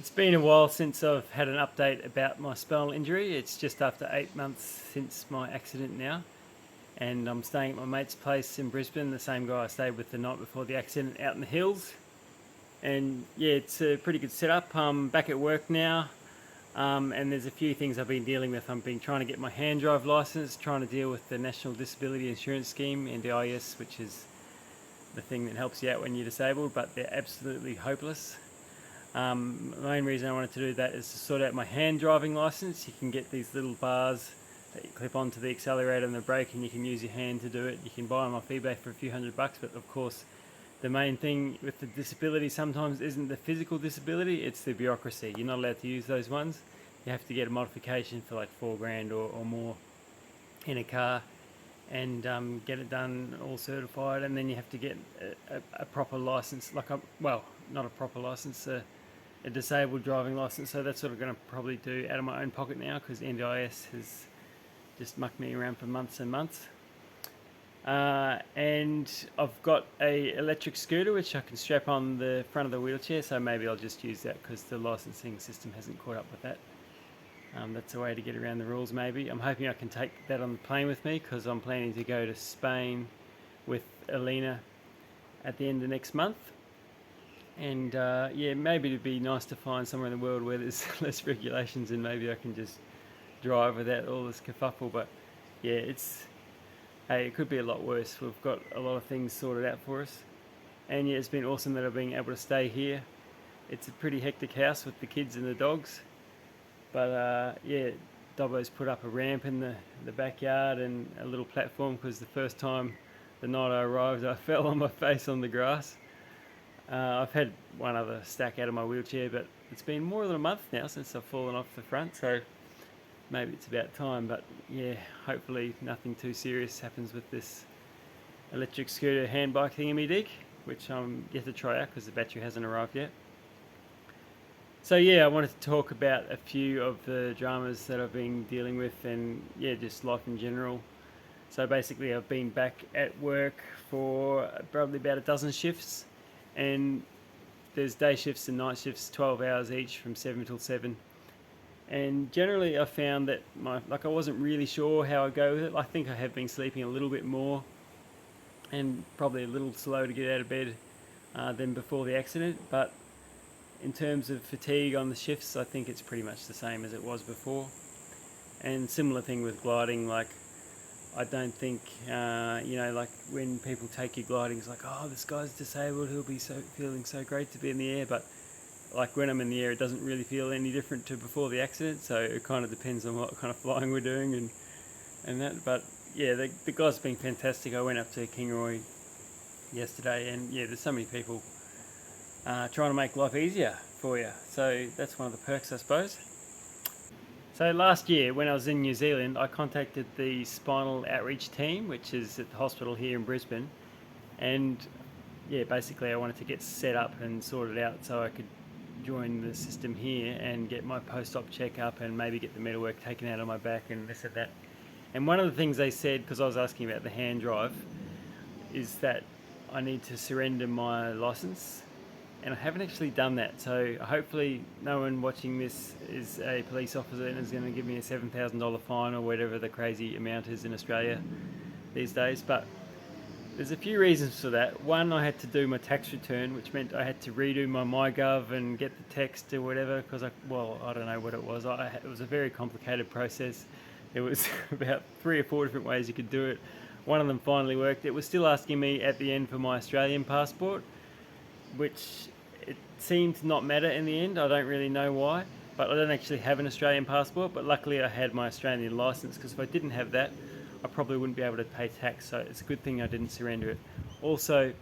It's been a while since I've had an update about my spinal injury. It's just after 8 months since my accident now, and I'm staying at my mate's place in Brisbane, the same guy I stayed with the night before the accident out in the hills. And yeah, it's a pretty good setup. I'm back at work now, and there's a few things I've been dealing with. I've been trying to get my hand drive license, trying to deal with the National Disability Insurance Scheme, NDIS, which is the thing that helps you out when you're disabled, but they're absolutely hopeless. The main reason I wanted to do that is to sort out my hand driving license. You can get these little bars that you clip onto the accelerator and the brake, and you can use your hand to do it. You can buy them off eBay for a few $100, but of course the main thing with the disability sometimes isn't the physical disability, it's the bureaucracy. You're not allowed to use those ones. You have to get a modification for like $4,000 or more in a car, and get it done all certified, and then you have to get a proper license, not a proper license, a disabled driving license. So that's what I'm going to probably do out of my own pocket now, because NDIS has just mucked me around for months and months. And I've got a electric scooter which I can strap on the front of the wheelchair, so maybe I'll just use that because the licensing system hasn't caught up with that. That's a way to get around the rules maybe. I'm hoping I can take that on the plane with me, because I'm planning to go to Spain with Alina at the end of next month. And yeah, maybe it'd be nice to find somewhere in the world where there's less regulations, and maybe I can just drive without all this kerfuffle. But yeah, it could be a lot worse. We've got a lot of things sorted out for us, and yeah, it's been awesome that I've been able to stay here. It's a pretty hectic house with the kids and the dogs, but yeah, Dobbo's put up a ramp in the backyard and a little platform, because the first time the night I arrived I fell on my face on the grass. I've had one other stack out of my wheelchair, but it's been more than a month now since I've fallen off the front, so maybe it's about time. But yeah, hopefully nothing too serious happens with this electric scooter hand bike thingy-me-dig, which I'm yet to try out because the battery hasn't arrived yet. So yeah, I wanted to talk about a few of the dramas that I've been dealing with, and yeah, just life in general. So basically I've been back at work for probably about a dozen shifts, and there's day shifts and night shifts, 12 hours each from 7 till 7. And generally I found that I wasn't really sure how I'd go with it. I think I have been sleeping a little bit more and probably a little slow to get out of bed than before the accident, but in terms of fatigue on the shifts, I think it's pretty much the same as it was before. And similar thing with gliding, like I don't think, like when people take you gliding, it's like, oh, this guy's disabled, he'll be feeling so great to be in the air. But like when I'm in the air, it doesn't really feel any different to before the accident. So it kind of depends on what kind of flying we're doing and that. But yeah, the guy's been fantastic. I went up to Kingaroy yesterday, and yeah, there's so many people trying to make life easier for you. So that's one of the perks, I suppose. So last year when I was in New Zealand, I contacted the spinal outreach team, which is at the hospital here in Brisbane, and yeah, basically I wanted to get set up and sorted out so I could join the system here and get my post-op checkup and maybe get the metalwork taken out of my back and this and that. And one of the things they said, because I was asking about the hand drive, is that I need to surrender my license, and I haven't actually done that. So hopefully no one watching this is a police officer and is going to give me a $7,000 fine or whatever the crazy amount is in Australia these days. But there's a few reasons for that. One, I had to do my tax return, which meant I had to redo my MyGov and get the text or whatever, because I don't know what it was. It was a very complicated process. There was about 3 or 4 different ways you could do it. One of them finally worked. It was still asking me at the end for my Australian passport, which it seemed to not matter in the end. I don't really know why, but I don't actually have an Australian passport. But luckily I had my Australian license, because if I didn't have that, I probably wouldn't be able to pay tax. So it's a good thing I didn't surrender it. Also,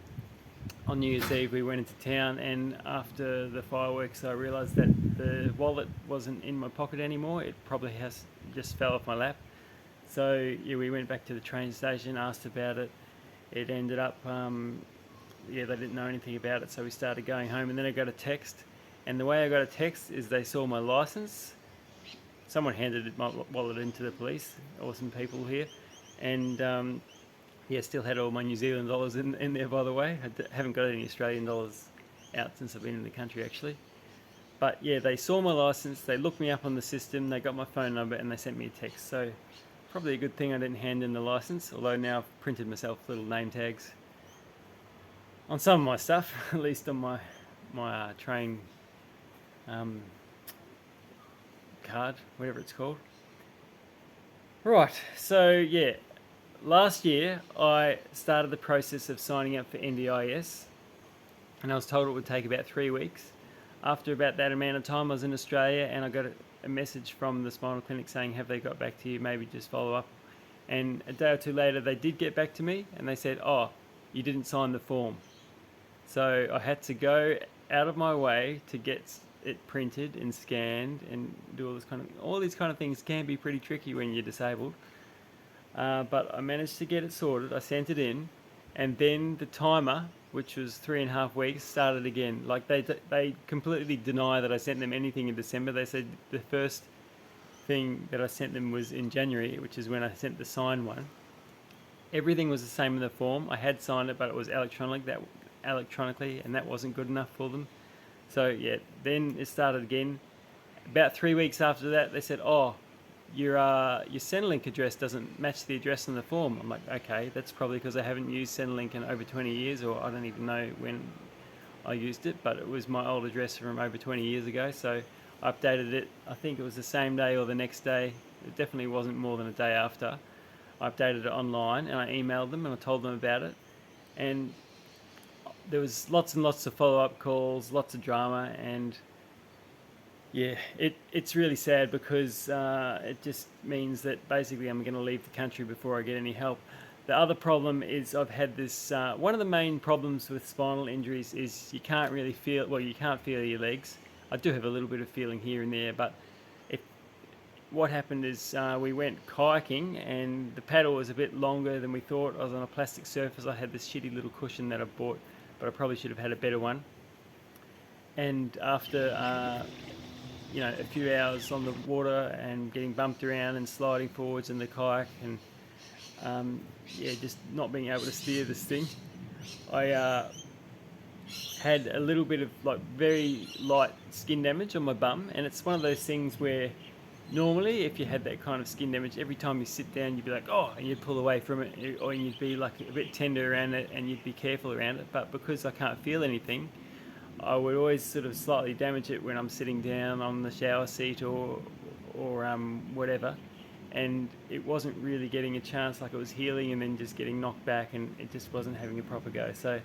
on New Year's Eve we went into town, and after the fireworks I realised that the wallet wasn't in my pocket anymore. It probably just fell off my lap. So yeah, we went back to the train station, asked about it. It ended up they didn't know anything about it, so we started going home, and then I got a text, and the way I got a text is they saw my license. Someone handed my wallet into the police, awesome people here, and still had all my New Zealand dollars in there, by the way. I haven't got any Australian dollars out since I've been in the country, actually. But yeah, they saw my license, they looked me up on the system, they got my phone number, and they sent me a text. So probably a good thing I didn't hand in the license, although now I've printed myself little name tags on some of my stuff, at least on my train card, whatever it's called. Right, so yeah, last year I started the process of signing up for NDIS, and I was told it would take about 3 weeks. After about that amount of time, I was in Australia, and I got a message from the spinal clinic saying, have they got back to you? Maybe just follow up. And a day or two later, they did get back to me, and they said, oh, you didn't sign the form. So I had to go out of my way to get it printed and scanned and do all these kind of things can be pretty tricky when you're disabled. But I managed to get it sorted. I sent it in, and then the timer, which was 3.5 weeks, started again. Like they completely deny that I sent them anything in December. They said the first thing that I sent them was in January, which is when I sent the signed one. Everything was the same in the form. I had signed it, but it was electronically, and that wasn't good enough for them. So yeah, then it started again. About 3 weeks after that, they said, oh, your Centrelink address doesn't match the address on the form. I'm like, okay, that's probably because I haven't used Centrelink in over 20 years, or I don't even know when I used it, but it was my old address from over 20 years ago. So I updated it. I think it was the same day or the next day. It definitely wasn't more than a day after. I updated it online, and I emailed them and I told them about it. And there was lots and lots of follow-up calls, lots of drama, and yeah, it's really sad because it just means that basically I'm going to leave the country before I get any help. The other problem is I've had this, one of the main problems with spinal injuries is you can't really feel, well, you can't feel your legs. I do have a little bit of feeling here and there, but what happened is we went kayaking, and the paddle was a bit longer than we thought. I was on a plastic surface. I had this shitty little cushion that I bought, but I probably should have had a better one. And after a few hours on the water and getting bumped around and sliding forwards in the kayak, and just not being able to steer this thing, I had a little bit of like very light skin damage on my bum. And it's one of those things where normally if you had that kind of skin damage, every time you sit down you'd be like, oh, and you'd pull away from it, or you'd be like a bit tender around it and you'd be careful around it. But because I can't feel anything, I would always sort of slightly damage it when I'm sitting down on the shower seat or whatever, and it wasn't really getting a chance. Like, it was healing and then just getting knocked back, and it just wasn't having a proper go. So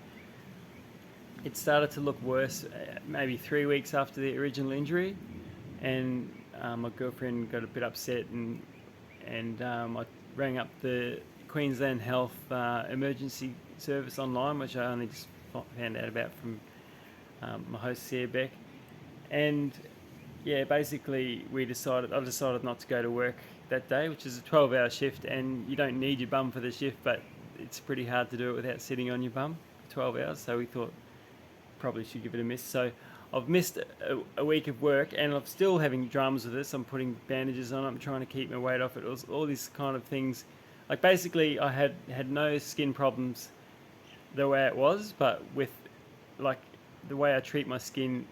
it started to look worse maybe 3 weeks after the original injury, and my girlfriend got a bit upset, and I rang up the Queensland Health emergency service online, which I only just found out about from my host Sarah Beck. And yeah, basically I decided not to go to work that day, which is a 12-hour shift, and you don't need your bum for the shift, but it's pretty hard to do it without sitting on your bum for 12 hours. So we thought probably should give it a miss. So I've missed a week of work, and I'm still having dramas with this. I'm putting bandages on it. I'm trying to keep my weight off it. All these kind of things. Like, basically I had no skin problems the way it was, but with like the way I treat my skin,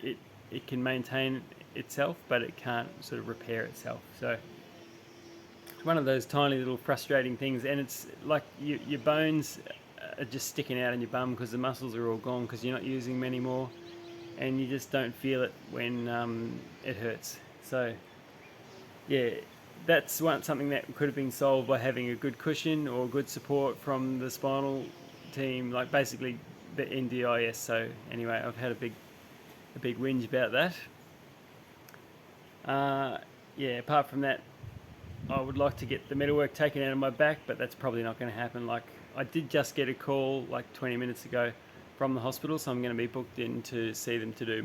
it can maintain itself, but it can't sort of repair itself. So it's one of those tiny little frustrating things, and it's like your bones are just sticking out in your bum because the muscles are all gone because you're not using them anymore, and you just don't feel it when it hurts. So yeah, that's something that could have been solved by having a good cushion or good support from the spinal team, like basically the NDIS. So anyway, I've had a big whinge about that. Apart from that, I would like to get the metalwork taken out of my back, but that's probably not going to happen. Like, I did just get a call like 20 minutes ago from the hospital, so I'm going to be booked in to see them to do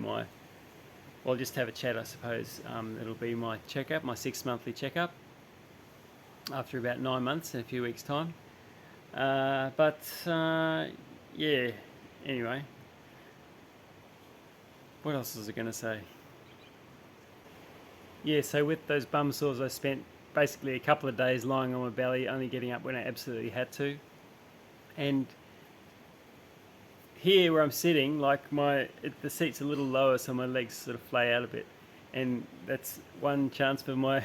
just have a chat, I suppose. It'll be my checkup, my 6 monthly checkup, after about 9 months in a few weeks' time. Anyway. What else was I going to say? Yeah, so with those bum sores, I spent basically a couple of days lying on my belly, only getting up when I absolutely had to. And here where I'm sitting, like the seat's a little lower, so my legs sort of flay out a bit, and that's one chance for my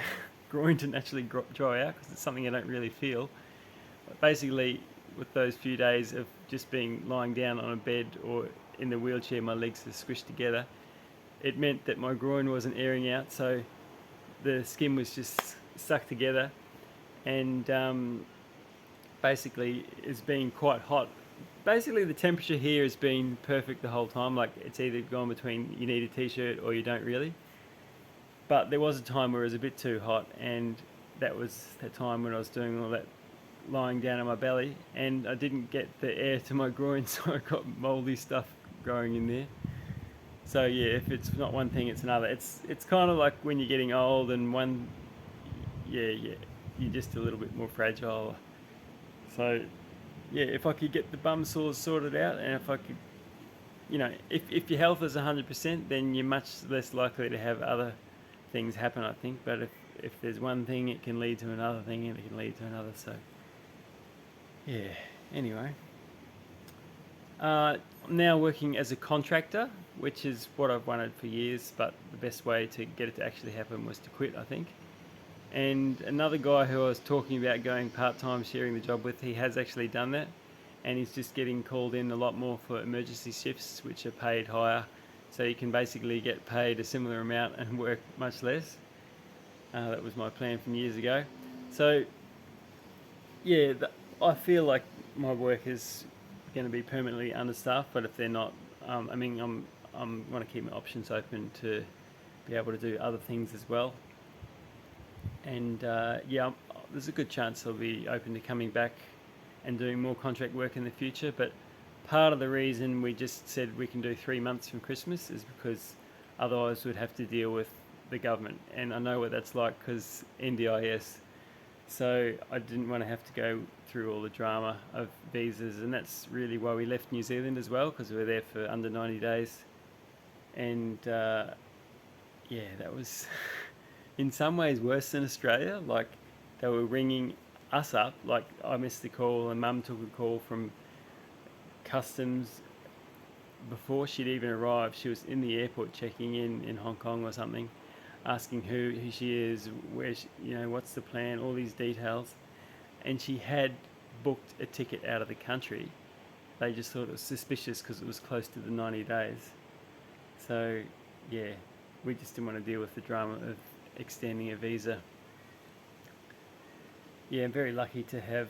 groin to naturally dry out because it's something I don't really feel. But basically, with those few days of just being lying down on a bed or in the wheelchair, my legs are squished together. It meant that my groin wasn't airing out, so the skin was just stuck together, and basically it's been quite hot. Basically the temperature here has been perfect the whole time, like it's either gone between you need a t-shirt or you don't really. But there was a time where it was a bit too hot, and that was the time when I was doing all that lying down on my belly, and I didn't get the air to my groin, so I got mouldy stuff growing in there. So yeah, if it's not one thing, it's another. It's kind of like when you're getting old, and you're just a little bit more fragile. So yeah, if I could get the bum sores sorted out, and if I could, if your health is 100%, then you're much less likely to have other things happen, I think. But if there's one thing, it can lead to another thing, and it can lead to another. So yeah, anyway. I'm now working as a contractor, which is what I've wanted for years, but the best way to get it to actually happen was to quit, I think. And another guy who I was talking about going part-time, sharing the job with, he has actually done that, and he's just getting called in a lot more for emergency shifts, which are paid higher, so you can basically get paid a similar amount and work much less. That was my plan from years ago. So yeah, I feel like my work is going to be permanently understaffed, but if they're not, I'm want to keep my options open to be able to do other things as well. And there's a good chance I'll be open to coming back and doing more contract work in the future. But part of the reason we just said we can do 3 months from Christmas is because otherwise we'd have to deal with the government, and I know what that's like because NDIS. So I didn't want to have to go through all the drama of visas, and that's really why we left New Zealand as well, because we were there for under 90 days. And that was in some ways worse than Australia. Like, they were ringing us up, like I missed the call and Mum took a call from customs before she'd even arrived. She was in the airport checking in Hong Kong or something, asking who she is, where what's the plan, all these details. And she had booked a ticket out of the country. They just thought it was suspicious because it was close to the 90 days. So yeah, we just didn't want to deal with the drama of extending a visa. Yeah, I'm very lucky to have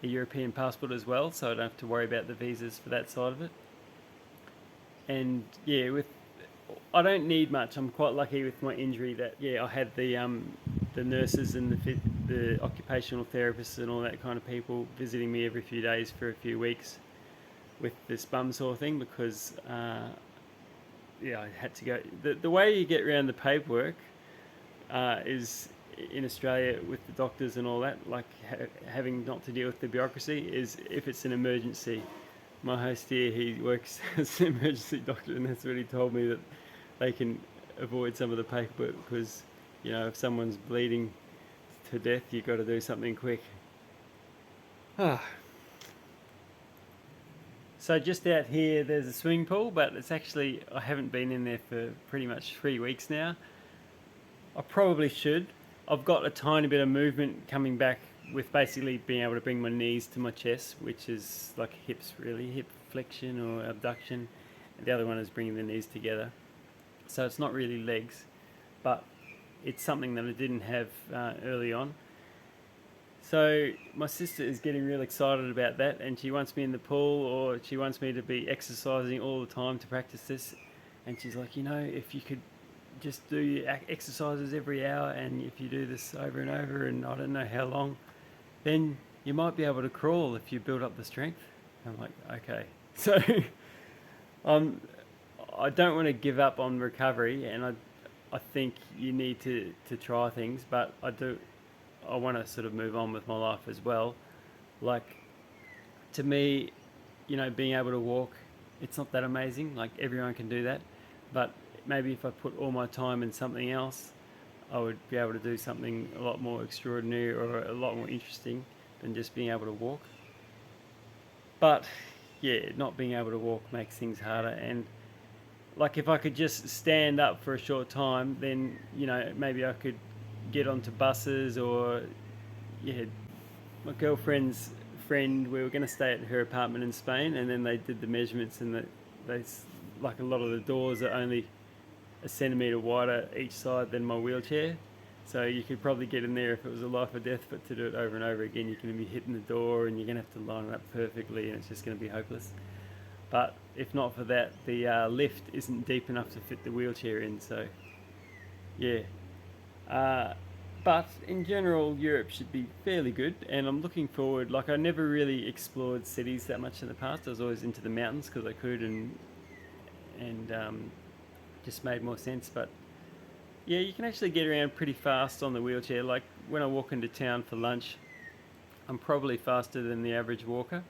a European passport as well, so I don't have to worry about the visas for that side of it. And yeah, I don't need much. I'm quite lucky with my injury that I had the nurses and the occupational therapists and all that kind of people visiting me every few days for a few weeks with this bum sore thing, because I had to go. The way you get around the paperwork is in Australia with the doctors and all that, like having not to deal with the bureaucracy, is if it's an emergency. My host here, he works as an emergency doctor, and that's what he told me, that they can avoid some of the paperwork because, if someone's bleeding to death, you've got to do something quick. So just out here, there's a swimming pool, but I haven't been in there for pretty much 3 weeks now. I probably should. I've got a tiny bit of movement coming back with basically being able to bring my knees to my chest, which is like hips, really, hip flexion or abduction. And the other one is bringing the knees together. So it's not really legs, but it's something that I didn't have early on. So my sister is getting real excited about that, and she wants me in the pool, or she wants me to be exercising all the time to practice this. And she's like, if you could just do your exercises every hour, and if you do this over and over, and I don't know how long, then you might be able to crawl if you build up the strength. I'm like, okay. So I don't want to give up on recovery, and I think you need to try things, but I want to sort of move on with my life as well. Like, to me, being able to walk, it's not that amazing. Like, everyone can do that, but maybe if I put all my time in something else, I would be able to do something a lot more extraordinary or a lot more interesting than just being able to walk. But not being able to walk makes things harder. And like if I could just stand up for a short time, then maybe I could get onto buses, or my girlfriend's friend, we were going to stay at her apartment in Spain, and then they did the measurements, and they like a lot of the doors are only a centimetre wider each side than my wheelchair. So you could probably get in there if it was a life or death, but to do it over and over again, you're going to be hitting the door and you're going to have to line it up perfectly, and it's just going to be hopeless. But if not for that, the lift isn't deep enough to fit the wheelchair in, so yeah. But in general, Europe should be fairly good, and I'm looking forward. Like, I never really explored cities that much in the past. I was always into the mountains because I could, and just made more sense. But yeah, you can actually get around pretty fast on the wheelchair. Like when I walk into town for lunch, I'm probably faster than the average walker.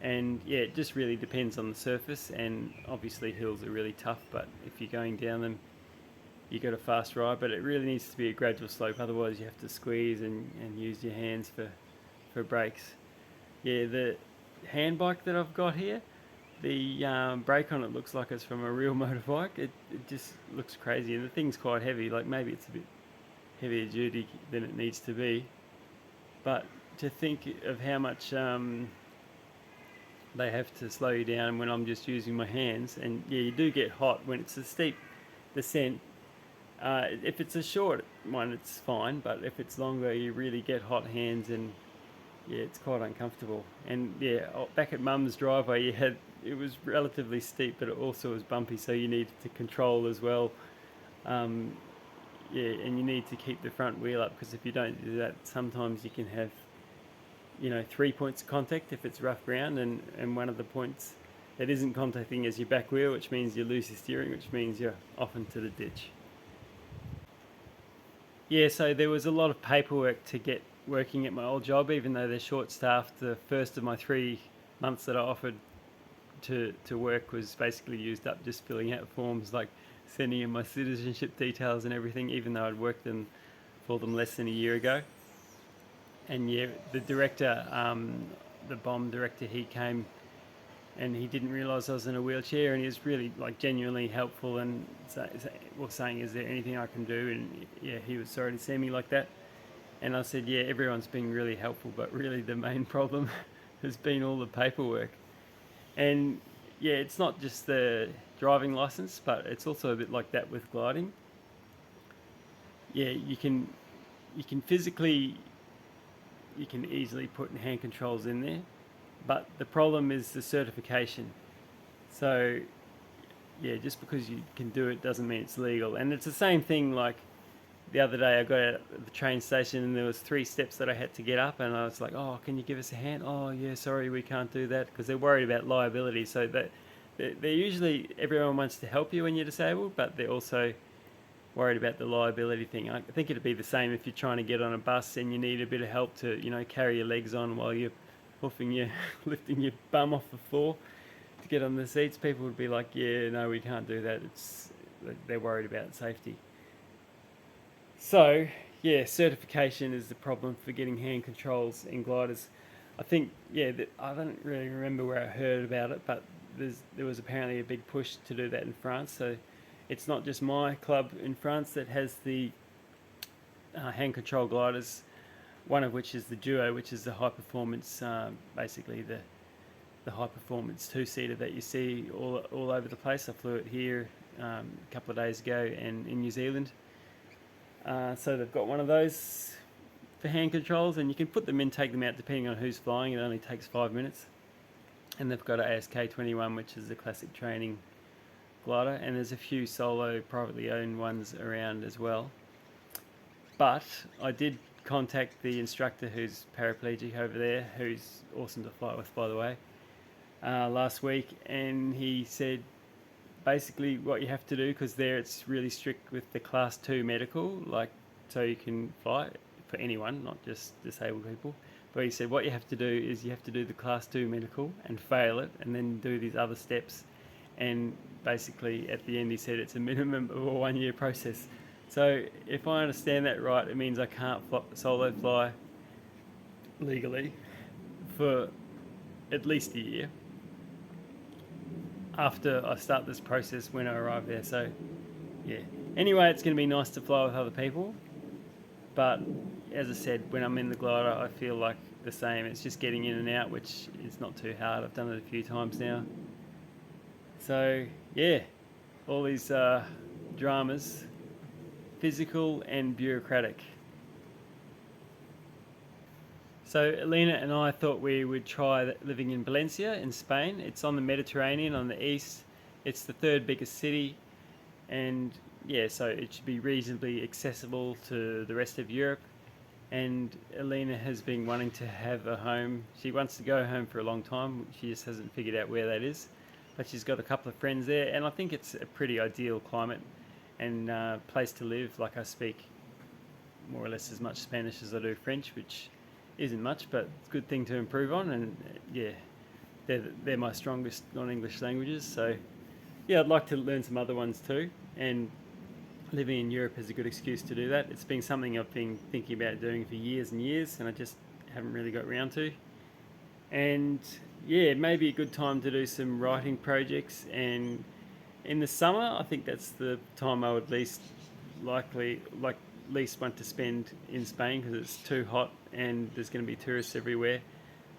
And yeah, it just really depends on the surface, and obviously hills are really tough, but if you're going down them, you got a fast ride. But it really needs to be a gradual slope, otherwise you have to squeeze and use your hands for brakes. Yeah, the hand bike that I've got here, the brake on it looks like it's from a real motorbike. It just looks crazy, and the thing's quite heavy. Like maybe it's a bit heavier duty than it needs to be, but to think of how much they have to slow you down when I'm just using my hands. And yeah, you do get hot when it's a steep descent. If it's a short one, it's fine, but if it's longer, you really get hot hands, and yeah, it's quite uncomfortable. And yeah, back at Mum's driveway, it was relatively steep, but it also was bumpy, so you needed to control as well. Yeah, and you need to keep the front wheel up, because if you don't do that, sometimes you can have 3 points of contact if it's rough ground, and one of the points that isn't contacting is your back wheel, which means you lose your steering, which means you're off into the ditch. Yeah, so there was a lot of paperwork to get working at my old job, even though they're short-staffed. The first of my 3 months that I offered to work was basically used up just filling out forms, like sending in my citizenship details and everything, even though I'd worked for them less than a year ago. And yeah, the director, the BOM director, he came and he didn't realise I was in a wheelchair, and he was really genuinely helpful, and saying, is there anything I can do? And yeah, he was sorry to see me like that. And I said, yeah, everyone's been really helpful, but really the main problem has been all the paperwork. And yeah, it's not just the driving license, but it's also a bit like that with gliding. Yeah, you can physically, you can easily put hand controls in there, but the problem is the certification. So yeah, just because you can do it doesn't mean it's legal. And it's the same thing, like the other day I got out at the train station and there was 3 steps that I had to get up, and I was like, oh, can you give us a hand? Oh yeah, sorry, we can't do that, because they're worried about liability. So that they're usually, everyone wants to help you when you're disabled, but they're also worried about the liability thing. I think it'd be the same if you're trying to get on a bus and you need a bit of help to carry your legs on while you're lifting your bum off the floor to get on the seats. People would be like, yeah, no, we can't do that. They're worried about safety. So yeah, certification is the problem for getting hand controls in gliders. I think, yeah, I don't really remember where I heard about it, but there was apparently a big push to do that in France. So it's not just my club in France that has the hand control gliders, one of which is the Duo, which is the high performance, basically the high performance 2-seater that you see all over the place. I flew it here a couple of days ago and in New Zealand. So they've got one of those for hand controls, and you can put them in, take them out depending on who's flying. It only takes 5 minutes. And they've got an ASK-21, which is the classic training glider, and there's a few solo privately owned ones around as well. But I did contact the instructor who's paraplegic over there, who's awesome to fly with, by the way, last week, and he said basically what you have to do, because there it's really strict with the class 2 medical, so you can fly for anyone, not just disabled people. But he said what you have to do is you have to do the class 2 medical and fail it, and then do these other steps. And basically at the end he said it's a minimum of a 1-year process. So if I understand that right, it means I can't solo fly legally for at least a year. after I start this process when I arrive there. So yeah. Anyway, it's going to be nice to fly with other people. But as I said, when I'm in the glider, I feel like the same. It's just getting in and out, which is not too hard. I've done it a few times now. So yeah, all these dramas, physical and bureaucratic. So Alina and I thought we would try living in Valencia in Spain. It's on the Mediterranean on the east. It's the third biggest city, and yeah, so it should be reasonably accessible to the rest of Europe. And Alina has been wanting to have a home. She wants to go home for a long time. She just hasn't figured out where that is. But she's got a couple of friends there, and I think it's a pretty ideal climate and place to live. Like, I speak more or less as much Spanish as I do French, which isn't much, but it's a good thing to improve on. And yeah, they're my strongest non-English languages. So yeah, I'd like to learn some other ones too. And living in Europe is a good excuse to do that. It's been something I've been thinking about doing for years and years, and I just haven't really got around to. And yeah, maybe a good time to do some writing projects. And in the summer, I think that's the time I would least want to spend in Spain, because it's too hot and there's going to be tourists everywhere.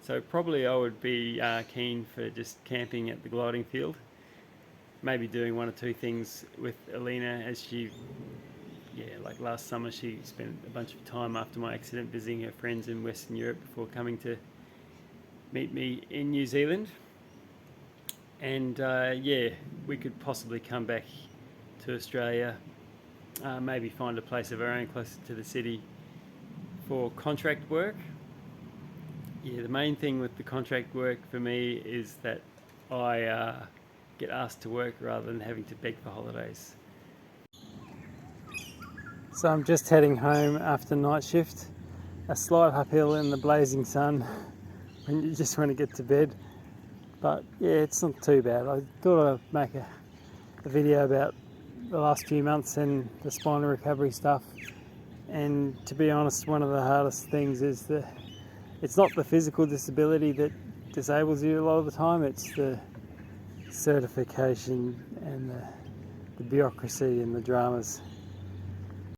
So probably I would be keen for just camping at the gliding field. Maybe doing one or two things with Alina, as she, like last summer, she spent a bunch of time after my accident visiting her friends in Western Europe before coming to meet me in New Zealand. And yeah, we could possibly come back to Australia, maybe find a place of our own closer to the city for contract work. Yeah, the main thing with the contract work for me is that I get asked to work rather than having to beg for holidays. So I'm just heading home after night shift. A slight uphill in the blazing sun when you just want to get to bed. But yeah, it's not too bad. I thought I'd make a video about the last few months and the spinal recovery stuff. And to be honest, one of the hardest things is it's not the physical disability that disables you a lot of the time, it's the certification and the bureaucracy and the dramas.